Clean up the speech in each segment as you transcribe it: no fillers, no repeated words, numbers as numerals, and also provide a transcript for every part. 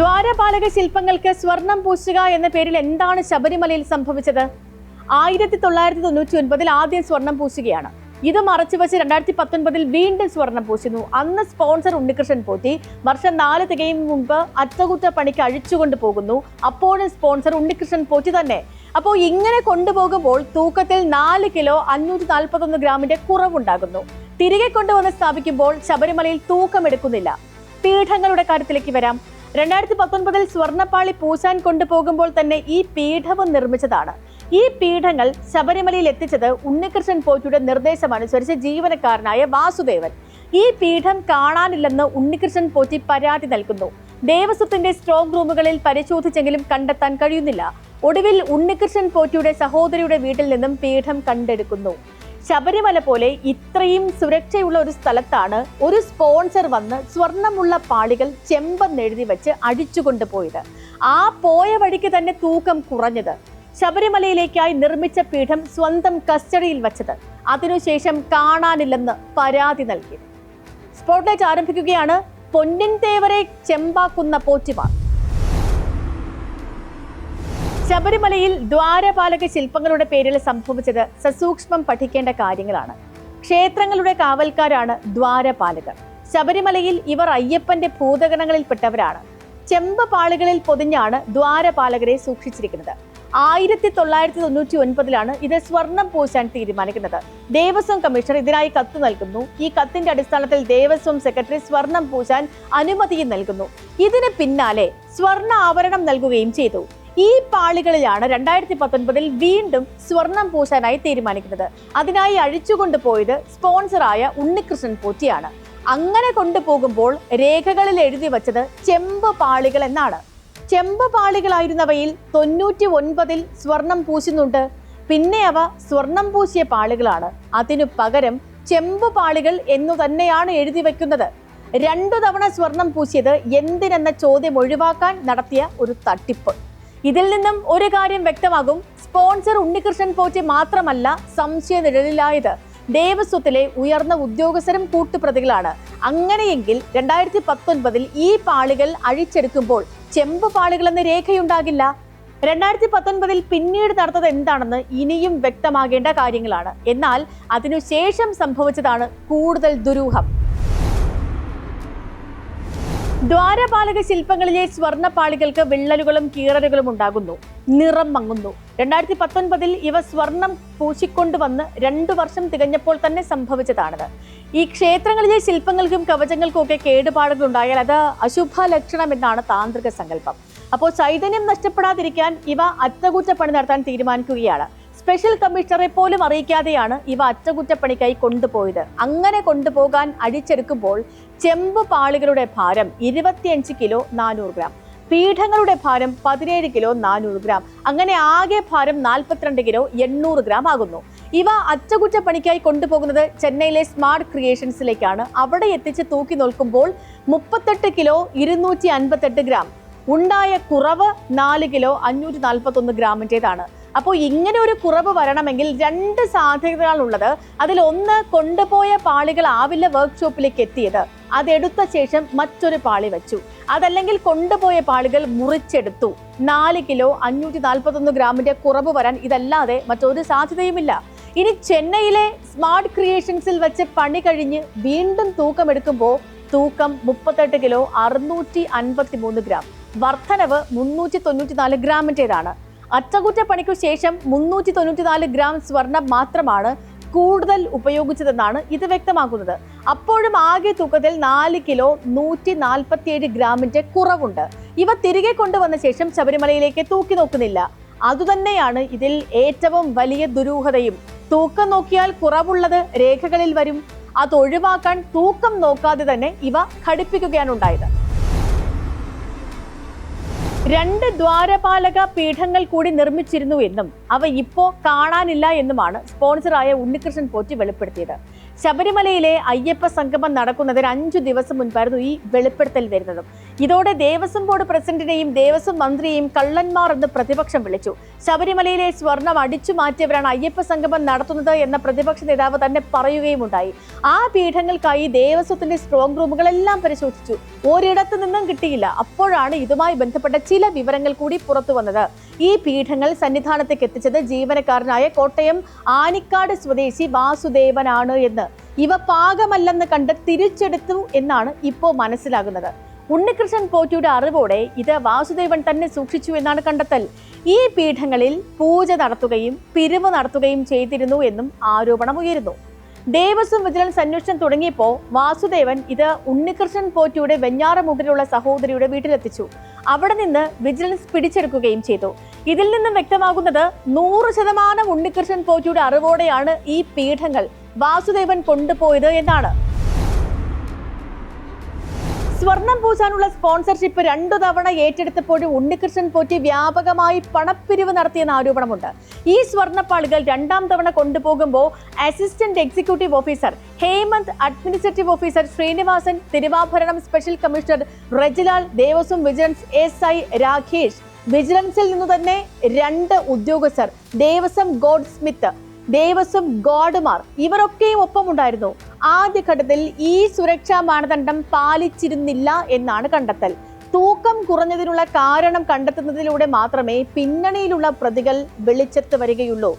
ദ്വാരപാലക ശില്പങ്ങൾക്ക് സ്വർണം പൂശുക എന്ന പേരിൽ എന്താണ് ശബരിമലയിൽ സംഭവിച്ചത്? 1999 ആദ്യം സ്വർണം പൂശുകയാണ്. ഇത് മറച്ചുവെച്ച് 2019 വീണ്ടും സ്വർണം പൂശുന്നു. അന്ന് സ്പോൺസർ ഉണ്ണികൃഷ്ണൻ പോറ്റി. വർഷം 4 തികയും മുമ്പ് അറ്റകുറ്റപ്പണിക്ക് അഴിച്ചുകൊണ്ട് പോകുന്നു. അപ്പോഴും സ്പോൺസർ ഉണ്ണികൃഷ്ണൻ പോറ്റി തന്നെ. അപ്പോൾ ഇങ്ങനെ കൊണ്ടുപോകുമ്പോൾ തൂക്കത്തിൽ 4 കിലോ 541 ഗ്രാമിന്റെ കുറവുണ്ടാകുന്നു. തിരികെ കൊണ്ടുവന്ന് സ്ഥാപിക്കുമ്പോൾ ശബരിമലയിൽ തൂക്കമെടുക്കുന്നില്ല. പീഠങ്ങളുടെ കാര്യത്തിലേക്ക് വരാം. 2019 സ്വർണ്ണപ്പാളി പൂശാൻ കൊണ്ടുപോകുമ്പോൾ തന്നെ ഈ പീഠവും നിർമ്മിച്ചതാണ്. ഈ പീഠങ്ങൾ ശബരിമലയിൽ എത്തിച്ചത് ഉണ്ണികൃഷ്ണൻ പോറ്റിയുടെ നിർദ്ദേശമനുസരിച്ച് ജീവനക്കാരനായ വാസുദേവൻ. ഈ പീഠം കാണാനില്ലെന്ന് ഉണ്ണികൃഷ്ണൻ പോറ്റി പരാതി നൽകുന്നു. ദേവസ്വത്തിന്റെ സ്ട്രോങ് റൂമുകളിൽ പരിശോധിച്ചെങ്കിലും കണ്ടെത്താൻ കഴിയുന്നില്ല. ഒടുവിൽ ഉണ്ണികൃഷ്ണൻ പോറ്റിയുടെ സഹോദരിയുടെ വീട്ടിൽ നിന്നും പീഠം കണ്ടെടുക്കുന്നു. ശബരിമല പോലെ ഇത്രയും സുരക്ഷയുള്ള ഒരു സ്ഥലത്താണ് ഒരു സ്പോൺസർ വന്ന് സ്വർണമുള്ള പാളികൾ ചെമ്പെന്നെഴുതി വെച്ച് അടിച്ചുകൊണ്ടുപോയത്. ആ പോയ വഴിക്ക് തന്നെ തൂക്കം കുറഞ്ഞത്. ശബരിമലയിലേക്കായി നിർമ്മിച്ച പീഠം സ്വന്തം കസ്റ്റഡിയിൽ വച്ചത്. അതിനുശേഷം കാണാനില്ലെന്ന് പരാതി നൽകി. സ്പോട്ട്ലൈറ്റ് ആരംഭിക്കുകയാണ്. പൊന്നിൻ തേവരെ ചെമ്പാക്കുന്ന പോറ്റിമാർ. ശബരിമലയിൽ ദ്വാരപാലക ശില്പങ്ങളുടെ പേരിൽ സംഭവിച്ചത് സസൂക്ഷ്മം പഠിക്കേണ്ട കാര്യങ്ങളാണ്. ക്ഷേത്രങ്ങളുടെ കാവൽക്കാരാണ് ദ്വാരപാലകർ. ശബരിമലയിൽ ഇവർ അയ്യപ്പന്റെ ഭൂതഗണങ്ങളിൽപ്പെട്ടവരാണ്. ചെമ്പ് പാളികളിൽ പൊതിഞ്ഞാണ് ദ്വാരപാലകരെ സൂക്ഷിച്ചിരിക്കുന്നത്. 1999 ഇത് സ്വർണം പൂശാൻ തീരുമാനിക്കുന്നത്. ദേവസ്വം കമ്മീഷണർ ഇതിനായി കത്ത് നൽകുന്നു. ഈ കത്തിന്റെ അടിസ്ഥാനത്തിൽ ദേവസ്വം സെക്രട്ടറി സ്വർണം പൂശാൻ അനുമതിയും നൽകുന്നു. ഇതിന് പിന്നാലെ സ്വർണ്ണ ആഭരണം നൽകുകയും ചെയ്തു. ഈ പാളികളിലാണ് 2019 വീണ്ടും സ്വർണം പൂശാനായി തീരുമാനിക്കുന്നത്. അതിനായി അഴിച്ചുകൊണ്ടുപോയത് സ്പോൺസറായ ഉണ്ണികൃഷ്ണൻ പോറ്റിയാണ്. അങ്ങനെ കൊണ്ടുപോകുമ്പോൾ രേഖകളിൽ എഴുതി വച്ചത് ചെമ്പ് പാളികൾ എന്നാണ്. ചെമ്പ് പാളികളായിരുന്നവയിൽ 99 സ്വർണം പൂശുന്നുണ്ട്. പിന്നെ അവ സ്വർണം പൂശിയ പാളികളാണ്. അതിനു പകരം ചെമ്പ് പാളികൾ എന്നു തന്നെയാണ് എഴുതി വെക്കുന്നത്. 2 തവണ സ്വർണം പൂശിയത് എന്തിനെന്ന ചോദ്യം ഒഴിവാക്കാൻ നടത്തിയ ഒരു തട്ടിപ്പ്. ഇതിൽ നിന്നും ഒരു കാര്യം വ്യക്തമാകും. സ്പോൺസർ ഉണ്ണികൃഷ്ണൻ പോറ്റി മാത്രമല്ല സംശയ നിഴലിലായത്. ദേവസ്വത്തിലെ ഉയർന്ന ഉദ്യോഗസ്ഥരും കൂട്ടുപ്രതികളാണ്. അങ്ങനെയെങ്കിൽ 2019 ഈ പാളികൾ അഴിച്ചെടുക്കുമ്പോൾ ചെമ്പ് പാളികളെന്ന് രേഖയുണ്ടാകില്ല. 2019 പിന്നീട് നടന്നത് എന്താണെന്ന് ഇനിയും വ്യക്തമാകേണ്ട കാര്യങ്ങളാണ്. എന്നാൽ അതിനുശേഷം സംഭവിച്ചതാണ് കൂടുതൽ ദുരൂഹം. ദ്വാരപാലക ശില്പങ്ങളിലെ സ്വർണ്ണപ്പാളികൾക്ക് വിള്ളലുകളും കീറലുകളും ഉണ്ടാകുന്നു. നിറം മങ്ങുന്നു. 2019 ഇവ സ്വർണം പൂശിക്കൊണ്ടുവന്ന് 2 വർഷം തികഞ്ഞപ്പോൾ തന്നെ സംഭവിച്ചതാണിത്. ഈ ക്ഷേത്രങ്ങളിലെ ശില്പങ്ങൾക്കും കവചങ്ങൾക്കും ഒക്കെ കേടുപാടുകൾ ഉണ്ടായാൽ അത് അശുഭ ലക്ഷണം എന്നാണ് താന്ത്രിക സങ്കല്പം. അപ്പോൾ ചൈതന്യം നഷ്ടപ്പെടാതിരിക്കാൻ ഇവ അറ്റകുറ്റപ്പണി നടത്താൻ തീരുമാനിക്കുകയാണ്. സ്പെഷ്യൽ കമ്മീഷണറെ പോലും അറിയിക്കാതെയാണ് ഇവ അറ്റകുറ്റപ്പണിക്കായി കൊണ്ടുപോയത്. അങ്ങനെ കൊണ്ടുപോകാൻ അഴിച്ചെടുക്കുമ്പോൾ ചെമ്പ് പാളികളുടെ ഭാരം 25 കിലോ 400 ഗ്രാം, പീഠങ്ങളുടെ ഭാരം 17 കിലോ 400 ഗ്രാം, അങ്ങനെ ആകെ ഭാരം 42 കിലോ 800 ഗ്രാം ആകുന്നു. ഇവ അറ്റകുറ്റപ്പണിക്കായി കൊണ്ടുപോകുന്നത് ചെന്നൈയിലെ സ്മാർട്ട് ക്രിയേഷൻസിലേക്കാണ്. അവിടെ എത്തിച്ച് തൂക്കി നോക്കുമ്പോൾ 38 കിലോ 258 ഗ്രാം. ഉണ്ടായ കുറവ് 4 കിലോ 541 ഗ്രാമിൻ്റെതാണ്. അപ്പോൾ ഇങ്ങനെ ഒരു കുറവ് വരണമെങ്കിൽ 2 സാധ്യതകളാണുള്ളത്. അതിലൊന്ന്, കൊണ്ടുപോയ പാളികൾ ആവില്ല വർക്ക്ഷോപ്പിലേക്ക് എത്തിയത്, അതെടുത്ത ശേഷം മറ്റൊരു പാളി വെച്ചു. അതല്ലെങ്കിൽ കൊണ്ടുപോയ പാളികൾ മുറിച്ചെടുത്തു. 4 കിലോ 541 ഗ്രാമിന്റെ കുറവ് വരാൻ ഇതല്ലാതെ മറ്റൊരു സാധ്യതയുമില്ല. ഇനി ചെന്നൈയിലെ സ്മാർട്ട് ക്രിയേഷൻസിൽ വെച്ച് പണി കഴിഞ്ഞ് വീണ്ടും തൂക്കമെടുക്കുമ്പോൾ തൂക്കം 38 കിലോ 653 ഗ്രാം. വർധനവ് 394 ഗ്രാമിൻ്റെതാണ്. അറ്റകുറ്റപ്പണിക്കു ശേഷം 394 ഗ്രാം സ്വർണം മാത്രമാണ് കൂടുതൽ ഉപയോഗിച്ചതെന്നാണ് ഇത് വ്യക്തമാക്കുന്നത്. അപ്പോഴും ആകെ തൂക്കത്തിൽ 4 കിലോ 147 ഗ്രാമിന്റെ കുറവുണ്ട്. ഇവ തിരികെ കൊണ്ടുവന്ന ശേഷം ശബരിമലയിലേക്ക് തൂക്കി നോക്കുന്നില്ല. അതുതന്നെയാണ് ഇതിൽ ഏറ്റവും വലിയ ദുരൂഹതയും. തൂക്കം നോക്കിയാൽ കുറവുള്ളത് രേഖകളിൽ വരും. അതൊഴിവാക്കാൻ തൂക്കം നോക്കാതെ തന്നെ ഇവ ഘടിപ്പിക്കുകയാണ് ഉണ്ടായത്. 2 ദ്വാരപാലക പീഠങ്ങൾ കൂടി നിർമ്മിച്ചിരുന്നു എന്നും അവ ഇപ്പോൾ കാണാനില്ല എന്നുമാണ് സ്പോൺസറായ ഉണ്ണികൃഷ്ണൻ പോറ്റി വെളിപ്പെടുത്തിയത്. ശബരിമലയിലെ അയ്യപ്പ സംഗമം നടക്കുന്നതിന് 5 ദിവസം മുൻപായിരുന്നു ഈ വെളിപ്പെടുത്തൽ വരുന്നത്. ഇതോടെ ദേവസ്വം ബോർഡ് പ്രസിഡന്റിനെയും ദേവസ്വം മന്ത്രിയെയും കള്ളന്മാർ എന്ന് പ്രതിപക്ഷം വിളിച്ചു. ശബരിമലയിലെ സ്വർണം അടിച്ചു മാറ്റിയവരാണ് അയ്യപ്പ സംഗമം നടത്തുന്നത് എന്ന പ്രതിപക്ഷ നേതാവ് തന്നെ പറയുകയും ഉണ്ടായി. ആ പീഠങ്ങൾക്കായി ദേവസ്വത്തിന്റെ സ്ട്രോങ് റൂമുകളെല്ലാം പരിശോധിച്ചു. ഒരിടത്തു നിന്നും കിട്ടിയില്ല. അപ്പോഴാണ് ഇതുമായി ബന്ധപ്പെട്ട ചില വിവരങ്ങൾ കൂടി പുറത്തു വന്നത്. ഈ പീഠങ്ങൾ സന്നിധാനത്തേക്ക് എത്തിച്ചത് ജീവനക്കാരനായ കോട്ടയം ആനിക്കാട് സ്വദേശി വാസുദേവനാണ് എന്ന്. ഇവ പാകമല്ലെന്ന് കണ്ട് തിരിച്ചെടുത്തു എന്നാണ് ഇപ്പോൾ മനസ്സിലാകുന്നത്. ഉണ്ണികൃഷ്ണൻ പോറ്റിയുടെ അറിവോടെ ഇത് വാസുദേവൻ തന്നെ സൂക്ഷിച്ചു എന്നാണ് കണ്ടെത്തൽ. ഈ പീഠങ്ങളിൽ പൂജ നടത്തുകയും പിരിവ് നടത്തുകയും ചെയ്തിരുന്നു എന്നും ആരോപണം ഉയരുന്നു. ദേവസ്വം വിജിലൻസ് അന്വേഷണം തുടങ്ങിയപ്പോൾ വാസുദേവൻ ഇത് ഉണ്ണികൃഷ്ണൻ പോറ്റിയുടെ വെഞ്ഞാറമൂട്ടിലുള്ള സഹോദരിയുടെ വീട്ടിലെത്തിച്ചു. അവിടെ നിന്ന് വിജിലൻസ് പിടിച്ചെടുക്കുകയും ചെയ്തു. ഇതിൽ നിന്നും വ്യക്തമാകുന്നത് 100% ഉണ്ണികൃഷ്ണൻ പോറ്റിയുടെ അറിവോടെയാണ് ഈ പീഠങ്ങൾ വാസുദേവൻ കൊണ്ടുപോയത് എന്നാണ്. സ്വർണം പൂശാനുള്ള സ്പോൺസർഷിപ്പ് 2 തവണ ഏറ്റെടുത്തപ്പോഴും ഉണ്ണികൃഷ്ണൻ പോറ്റി വ്യാപകമായി പണപ്പിരിവ് നടത്തിയെന്ന ആരോപണമുണ്ട്. ഈ സ്വർണ്ണപ്പാളികൾ 2ാം തവണ കൊണ്ടുപോകുമ്പോൾ assistant executive officer Hemanth, administrative officer Srinivasan, തിരുവാഭരണം special commissioner Rejilal, Devaswom vigilance SI Rakesh, വിജിലൻസിൽ നിന്നു തന്നെ 2 ഉദ്യോഗസ്ഥർ, ദേവസ്വം ഗോഡ് സ്മിത്ത്, ദേവസ്വം ഗാർഡുമാർ ഇവരൊക്കെയും ഒപ്പമുണ്ടായിരുന്നു. ആദ്യഘട്ടത്തിൽ ഈ സുരക്ഷാ മാനദണ്ഡം പാലിച്ചിരുന്നില്ല എന്നാണ് കണ്ടെത്തൽ. തൂക്കം കുറഞ്ഞതിനുള്ള കാരണം കണ്ടെത്തുന്നതിലൂടെ മാത്രമേ പിന്നണിയിലുള്ള പ്രതികൾ വെളിച്ചത്ത് വരികയുള്ളൂ.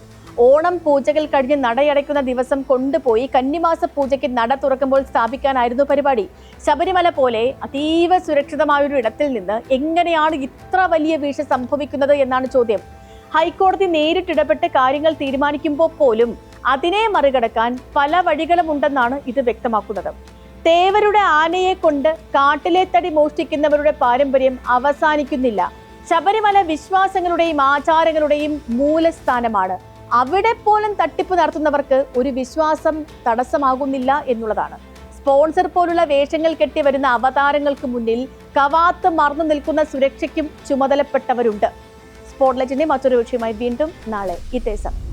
ഓണം പൂജകൾ കഴിഞ്ഞ് നടയടയ്ക്കുന്ന ദിവസം കൊണ്ടുപോയി കന്നിമാസ പൂജയ്ക്ക് നട തുറക്കുമ്പോൾ സ്ഥാപിക്കാനായിരുന്നു പരിപാടി. ശബരിമല പോലെ അതീവ സുരക്ഷിതമായൊരു ഇടത്തിൽ നിന്ന് എങ്ങനെയാണ് ഇത്ര വലിയ വീഴ്ച സംഭവിക്കുന്നത് എന്നാണ് ചോദ്യം. ഹൈക്കോടതി നേരിട്ടിടപെട്ട് കാര്യങ്ങൾ തീരുമാനിക്കുമ്പോൾ പോലും അതിനെ മറികടക്കാൻ പല വഴികളും ഉണ്ടെന്നാണ് ഇത് വ്യക്തമാക്കുന്നത്. തേവരുടെ ആനയെ കൊണ്ട് കാട്ടിലെ തടി മോഷ്ടിക്കുന്നവരുടെ പാരമ്പര്യം അവസാനിക്കുന്നില്ല. ശബരിമല വിശ്വാസങ്ങളുടെയും ആചാരങ്ങളുടെയും മൂലസ്ഥാനമാണ്. അവിടെ പോലും തട്ടിപ്പ് നടത്തുന്നവർക്ക് ഒരു വിശ്വാസം തടസ്സമാകുന്നില്ല എന്നുള്ളതാണ്. സ്പോൺസർ പോലുള്ള വേഷങ്ങൾ കെട്ടി വരുന്ന അവതാരങ്ങൾക്ക് മുന്നിൽ കവാത്ത് മറന്നു നിൽക്കുന്ന സുരക്ഷയ്ക്കും ചുമതലപ്പെട്ടവരുണ്ട്. സ്പോട്ട്ലൈറ്റിന്റെ മറ്റൊരു വിഷയമായി വീണ്ടും നാളെ ഇതേ സമയം.